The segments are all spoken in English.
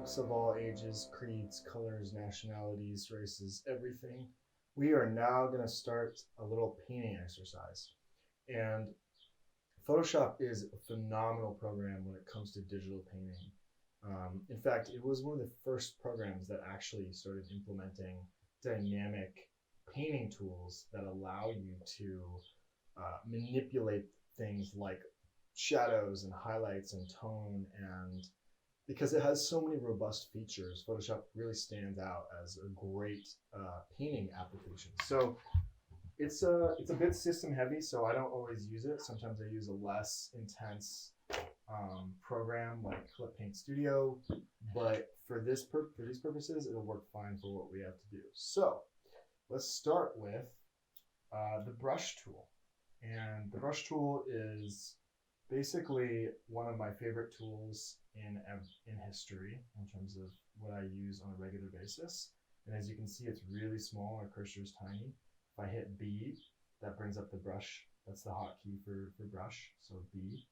folks of all ages, creeds, colors, nationalities, races, everything. We are now going to start a little painting exercise. And Photoshop is a phenomenal program when it comes to digital painting. In fact, it was one of the first programs that actually started implementing dynamic painting tools that allow you to manipulate things like shadows and highlights and tone, and because it has so many robust features, Photoshop really stands out as a great painting application. So it's a bit system heavy, so I don't always use it. Sometimes I use a less intense program like Clip Paint Studio, but for these purposes, it'll work fine for what we have to do. So let's start with the brush tool. And the brush tool is basically one of my favorite tools in history in terms of what I use on a regular basis. And as you can see, it's really small. Our cursor is tiny. If I hit B, that brings up the brush. That's the hotkey for brush, so B.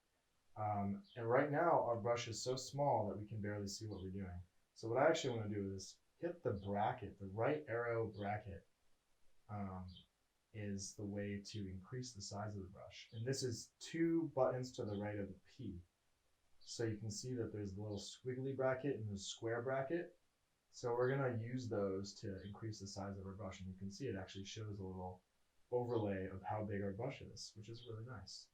And right now, our brush is so small that we can barely see what we're doing. So what I actually want to do is hit the bracket, the right arrow bracket is the way to increase the size of the brush. And this is 2 buttons to the right of the P. So you can see that there's the little squiggly bracket and the square bracket. So we're going to use those to increase the size of our brush. And you can see it actually shows a little overlay of how big our brush is, which is really nice.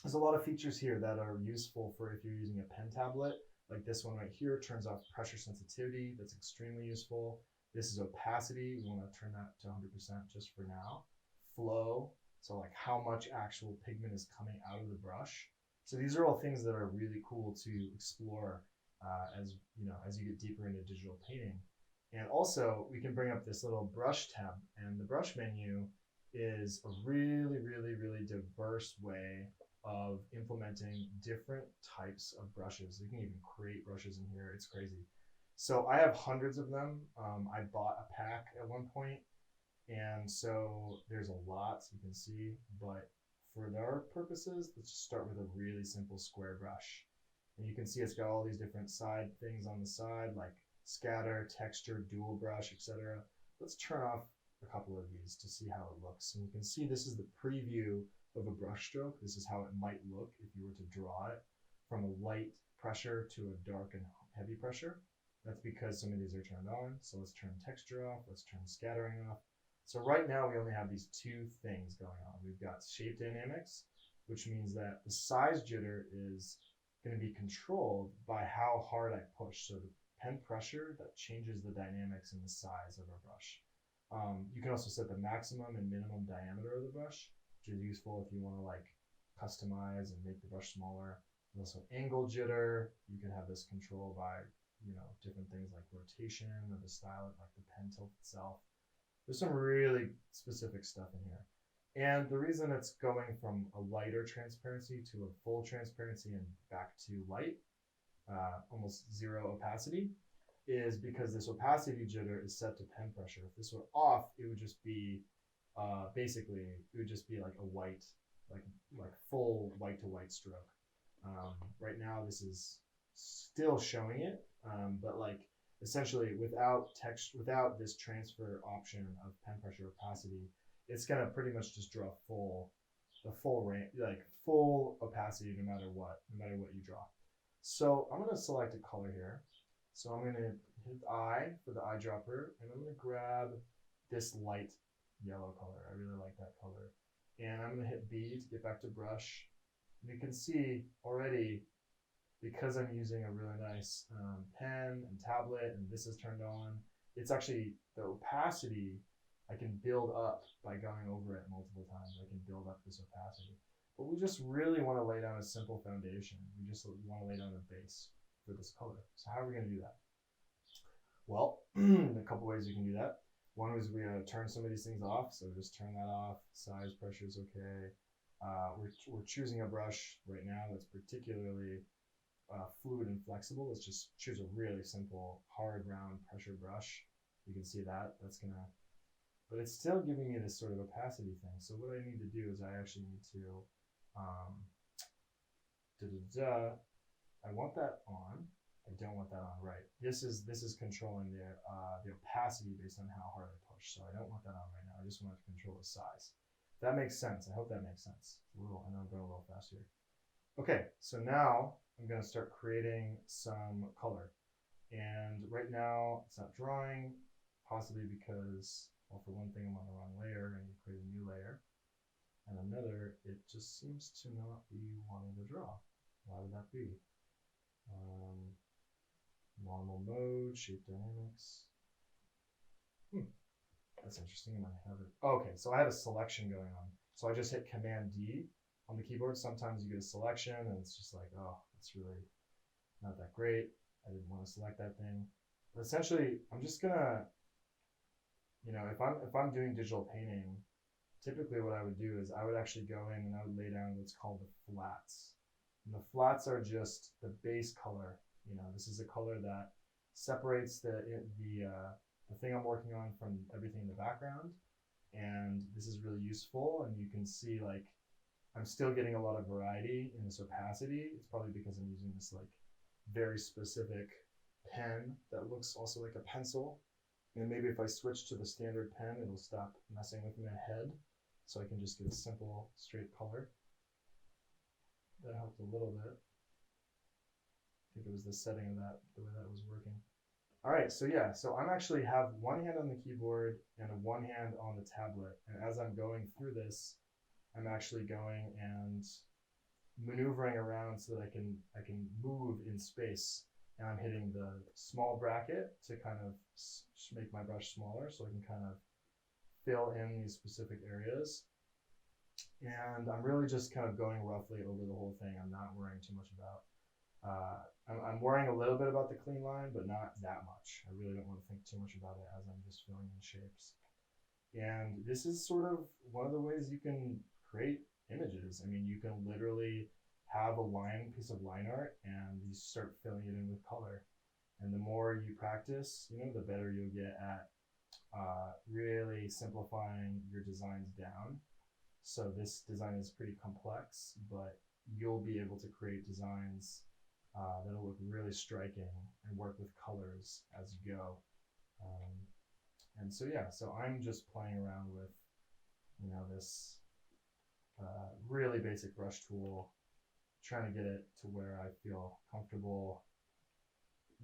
There's a lot of features here that are useful for if you're using a pen tablet. Like this one right here turns off pressure sensitivity. That's extremely useful. This is opacity. We want to turn that to 100% just for now. Flow, so like how much actual pigment is coming out of the brush. So these are all things that are really cool to explore as you get deeper into digital painting. And also we can bring up this little brush tab, and the brush menu is a really, really, really diverse way of implementing different types of brushes. You can even create brushes in here. It's crazy. So I have hundreds of them. I bought a pack at one point, and so there's a lot, so you can see, but for our purposes, let's just start with a really simple square brush. And you can see it's got all these different side things on the side, like scatter, texture, dual brush, etc. Let's turn off a couple of these to see how it looks. And you can see this is the preview of a brush stroke. This is how it might look if you were to draw it from a light pressure to a dark and heavy pressure. That's because some of these are turned on. So let's turn texture off. Let's turn scattering off. So right now we only have these 2 things going on. We've got shape dynamics, which means that the size jitter is going to be controlled by how hard I push. So the pen pressure, that changes the dynamics and the size of our brush. You can also set the maximum and minimum diameter of the brush, which is useful if you want to like customize and make the brush smaller. There's also angle jitter. You can have this control by different things like rotation or the style, like the pen tilt itself. There's some really specific stuff in here. And the reason it's going from a lighter transparency to a full transparency and back to light, almost 0 opacity, is because this opacity jitter is set to pen pressure. If this were off, it would just be like a white, like full white to white stroke. Right now this is still showing it, but like essentially without this transfer option of pen pressure opacity, it's gonna pretty much just draw the full range, like full opacity no matter what you draw. So I'm gonna select a color here. So I'm gonna hit I for the eyedropper, and I'm gonna grab this light yellow color. I really like that color. And I'm gonna hit B to get back to brush. And you can see already, because I'm using a really nice pen and tablet, and this is turned on, it's actually the opacity I can build up by going over it multiple times. I can build up this opacity. But we just really want to lay down a simple foundation. We just want to lay down a base for this color. So how are we going to do that? Well, a couple ways you can do that. One is we're going to turn some of these things off. So just turn that off. Size, pressure is okay. We're choosing a brush right now that's particularly fluid and flexible. Let's just choose a really simple, hard, round pressure brush. You can see that. But it's still giving me this sort of opacity thing. So what I need to do is I actually need to, I want that on. I don't want that on right. This is controlling the opacity based on how hard I push. So I don't want that on right now. I just want it to control the size. That makes sense. I hope that makes sense. I know I'm going a little fast here. Okay, so now I'm going to start creating some color. And right now it's not drawing, possibly because, well, for one thing, I'm on the wrong layer. I need to create a new layer. And another, it just seems to not be wanting to draw. Why would that be? Normal mode, shape dynamics. That's interesting. I might have it. Oh, okay, so I have a selection going on. So I just hit Command D on the keyboard. Sometimes you get a selection and it's just like, oh, it's really not that great. I didn't want to select that thing. But essentially, I'm just gonna, if I'm doing digital painting, typically what I would do is I would actually go in and I would lay down what's called the flats. And the flats are just the base color. This is a color that separates the thing I'm working on from everything in the background. And this is really useful. And you can see, like, I'm still getting a lot of variety in this opacity. It's probably because I'm using this like very specific pen that looks also like a pencil. And maybe if I switch to the standard pen, it'll stop messing with my head. So I can just get a simple straight color. That helped a little bit. I think it was the setting of that, the way that was working. All right, so yeah, so I'm actually have one hand on the keyboard and one hand on the tablet. And as I'm going through this, I'm actually going and maneuvering around so that I can move in space. And I'm hitting the small bracket to kind of make my brush smaller so I can kind of fill in these specific areas. And I'm really just kind of going roughly over the whole thing. I'm not worrying too much about, I'm worrying a little bit about the clean line, but not that much. I really don't want to think too much about it as I'm just filling in shapes. And this is sort of one of the ways you can create images. I mean, you can literally have a piece of line art and you start filling it in with color. And the more you practice, the better you'll get at really simplifying your designs down. So this design is pretty complex, but you'll be able to create designs that'll look really striking and work with colors as you go. And so, yeah, so I'm just playing around with, this really basic brush tool, trying to get it to where I feel comfortable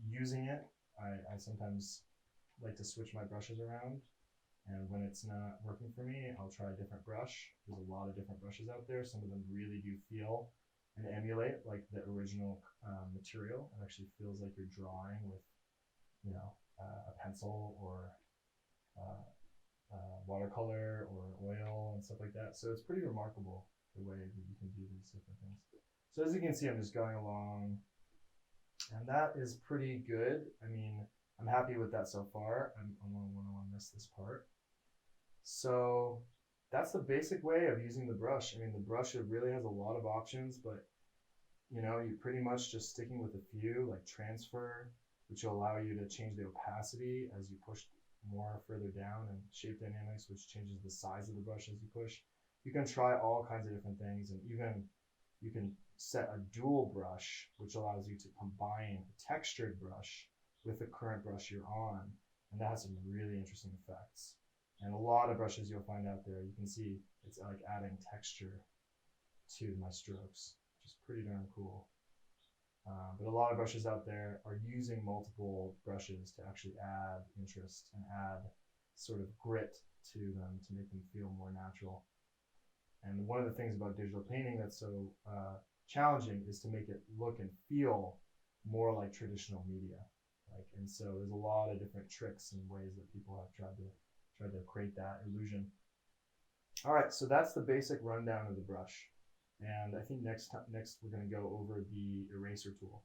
using it. I sometimes like to switch my brushes around. And when it's not working for me, I'll try a different brush. There's a lot of different brushes out there. Some of them really do feel and emulate like the original material. It actually feels like you're drawing with, a pencil or watercolor or oil and stuff like that. So it's pretty remarkable the way that you can do these different things. So as you can see, I'm just going along, and that is pretty good. I mean, I'm happy with that so far. I don't want to miss this part. So that's the basic way of using the brush. I mean, the brush, it really has a lot of options, but you're pretty much just sticking with a few, like transfer, which will allow you to change the opacity as you push more further down, and shape dynamics, which changes the size of the brush as you push. You can try all kinds of different things, and even you can set a dual brush, which allows you to combine a textured brush with the current brush you're on, and that has some really interesting effects. And a lot of brushes you'll find out there, you can see it's like adding texture to my strokes, which is pretty darn cool. But a lot of brushes out there are using multiple brushes to actually add interest and add sort of grit to them to make them feel more natural. And one of the things about digital painting that's so challenging is to make it look and feel more like traditional media. And so there's a lot of different tricks and ways that people have tried to create that illusion. All right, so that's the basic rundown of the brush. And I think next we're going to go over the eraser tool.